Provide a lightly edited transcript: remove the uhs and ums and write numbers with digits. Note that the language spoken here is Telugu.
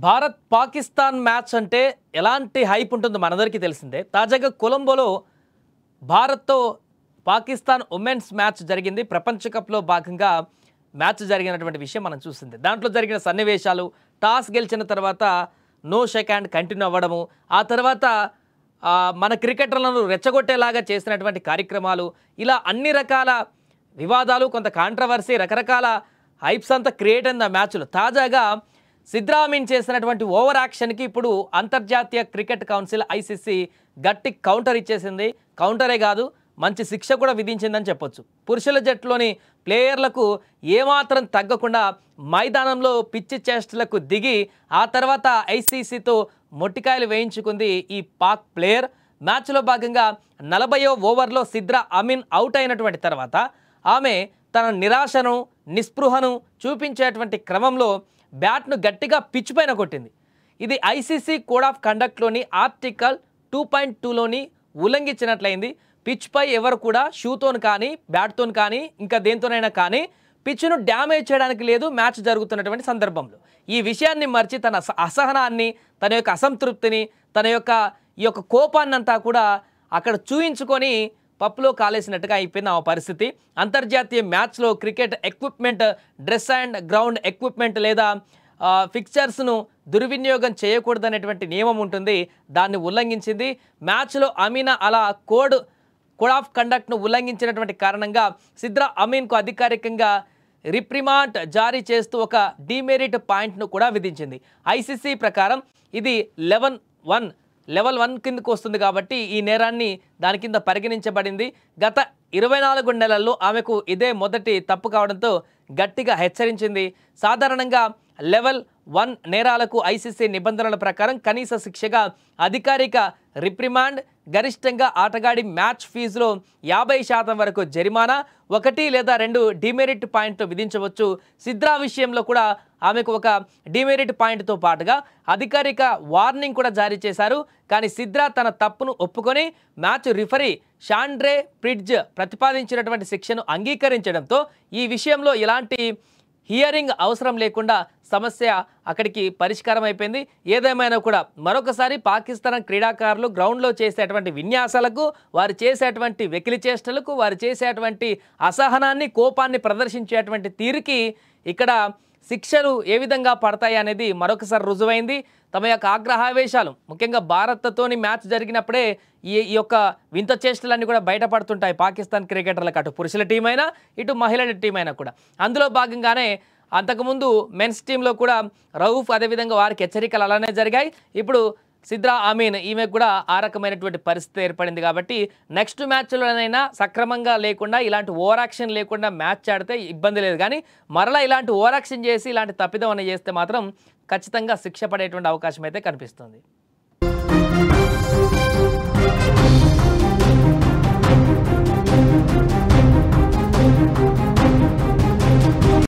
భారత్ పాకిస్తాన్ మ్యాచ్ అంటే ఎలాంటి హైప్ ఉంటుందో మనందరికీ తెలిసిందే. తాజాగా కొలంబోలో భారత్తో పాకిస్తాన్ ఉమెన్స్ మ్యాచ్ జరిగింది. ప్రపంచ కప్లో భాగంగా మ్యాచ్ జరిగినటువంటి విషయం మనం చూసింది. దాంట్లో జరిగిన సన్నివేశాలు, టాస్ గెలిచిన తర్వాత నో షేక్ హ్యాండ్ కంటిన్యూ అవ్వడము, ఆ తర్వాత మన క్రికెటర్లను రెచ్చగొట్టేలాగా చేసినటువంటి కార్యక్రమాలు, ఇలా అన్ని రకాల వివాదాలు, కొంత కాంట్రవర్సీ, రకరకాల హైప్స్ అంతా క్రియేట్ అయింది ఆ మ్యాచ్లో. తాజాగా సిద్రా అమీన్ చేసినటువంటి ఓవర్ యాక్షన్కి ఇప్పుడు అంతర్జాతీయ క్రికెట్ కౌన్సిల్ ఐసీసీ గట్టి కౌంటర్ ఇచ్చేసింది. కౌంటరే కాదు, మంచి శిక్ష కూడా విధించిందని చెప్పొచ్చు. పురుషుల జట్టులోని ప్లేయర్లకు ఏమాత్రం తగ్గకుండా మైదానంలో పిచ్చి చేష్టలకు దిగి ఆ తర్వాత ఐసీసీతో మొట్టికాయలు వేయించుకుంది ఈ పాక్ ప్లేయర్. మ్యాచ్లో భాగంగా 40వ ఓవర్లో సిద్రా అమీన్ అవుట్ అయినటువంటి తర్వాత ఆమె తన నిరాశను, నిస్పృహను చూపించేటువంటి క్రమంలో బ్యాట్ను గట్టిగా పిచ్ పైన కొట్టింది. ఇది ఐసీసీ కోడ్ ఆఫ్ కండక్ట్లోని ఆర్టికల్ 2.2లోని ఉల్లంఘించినట్లయింది. పిచ్ పై ఎవరు కూడా షూతోను కానీ, బ్యాట్తో కానీ, ఇంకా దేంతోనైనా కానీ పిచ్ను డ్యామేజ్ చేయడానికి లేదు మ్యాచ్ జరుగుతున్నటువంటి సందర్భంలో. ఈ విషయాన్ని మర్చి తన అసహనాన్ని, తన యొక్క అసంతృప్తిని, తన యొక్క ఈ యొక్క కోపాన్నంతా కూడా అక్కడ చూయించుకొని పప్పులో కాలేసినట్టుగా అయిపోయింది ఆ పరిస్థితి. అంతర్జాతీయ మ్యాచ్లో cricket equipment, dress and ground equipment లేదా ఫిక్చర్స్ను దుర్వినియోగం చేయకూడదనేటువంటి నియమం ఉంటుంది. దాన్ని ఉల్లంఘించింది. మ్యాచ్లో అమీనా అలా కోడ్ ఆఫ్ కండక్ట్ను ఉల్లంఘించినటువంటి కారణంగా సిద్రా అమీన్కు అధికారికంగా రిప్రిమాండ్ జారీ చేస్తూ ఒక డిమెరిట్ పాయింట్ను కూడా విధించింది. ఐసీసీ ప్రకారం ఇది లెవెల్ 1 కిందకు వస్తుంది కాబట్టి ఈ నేరాన్ని దాని కింద పరిగణించబడింది. గత 24 నెలల్లో ఆమెకు ఇదే మొదటి తప్పు కావడంతో గట్టిగా హెచ్చరించింది. సాధారణంగా లెవెల్ 1 నేరాలకు ఐసీసీ నిబంధనల ప్రకారం కనీస శిక్షగా అధికారిక రిప్రిమాండ్, గరిష్టంగా ఆటగాడి మ్యాచ్ ఫీజులో 50% వరకు జరిమానా, 1 లేదా 2 డిమెరిట్ పాయింట్లు విధించవచ్చు. సిద్రా విషయంలో కూడా ఆమెకు ఒక డిమెరిట్ పాయింట్తో పాటుగా అధికారిక వార్నింగ్ కూడా జారీ చేశారు. కానీ సిద్రా తన తప్పును ఒప్పుకొని మ్యాచ్ రిఫరీ షాండ్రే ప్రిడ్జ్ ప్రతిపాదించినటువంటి శిక్షను అంగీకరించడంతో ఈ విషయంలో ఎలాంటి హియరింగ్ అవసరం లేకుండా సమస్య అక్కడికి పరిష్కారం అయిపోయింది. ఏదేమైనా కూడా మరొకసారి పాకిస్తాన్ క్రీడాకారులు గ్రౌండ్లో చేసేటువంటి విన్యాసాలకు, వారు చేసేటువంటి వెకిలి చేష్టలకు, వారు చేసేటువంటి అసహనాన్ని, కోపాన్ని ప్రదర్శించేటువంటి తీరుకి ఇక్కడ శిక్షలు ఏ విధంగా పడతాయి అనేది మరొకసారి రుజువైంది. తమ యొక్క ఆగ్రహావేశాలు, ముఖ్యంగా భారత్తోని మ్యాచ్ జరిగినప్పుడే ఈ యొక్క వింత చేష్టలన్నీ కూడా బయటపడుతుంటాయి పాకిస్తాన్ క్రికెటర్లకు, అటు పురుషుల టీం అయినా ఇటు మహిళల టీం అయినా కూడా. అందులో భాగంగానే అంతకుముందు మెన్స్ టీంలో కూడా రౌఫ్, అదేవిధంగా వారికి హెచ్చరికలు అలానే జరిగాయి. ఇప్పుడు సిద్రా అమీన్, ఈమెకు కూడా ఆ రకమైనటువంటి పరిస్థితి ఏర్పడింది. కాబట్టి నెక్స్ట్ మ్యాచ్లోనైనా సక్రమంగా లేకుండా, ఇలాంటి ఓవర్ యాక్షన్ లేకుండా మ్యాచ్ ఆడితే ఇబ్బంది లేదు. కానీ మరలా ఇలాంటి ఓవర్ యాక్షన్ చేసి ఇలాంటి తప్పిదం అని చేస్తే మాత్రం ఖచ్చితంగా శిక్ష పడేటువంటి అవకాశం అయితే కనిపిస్తుంది.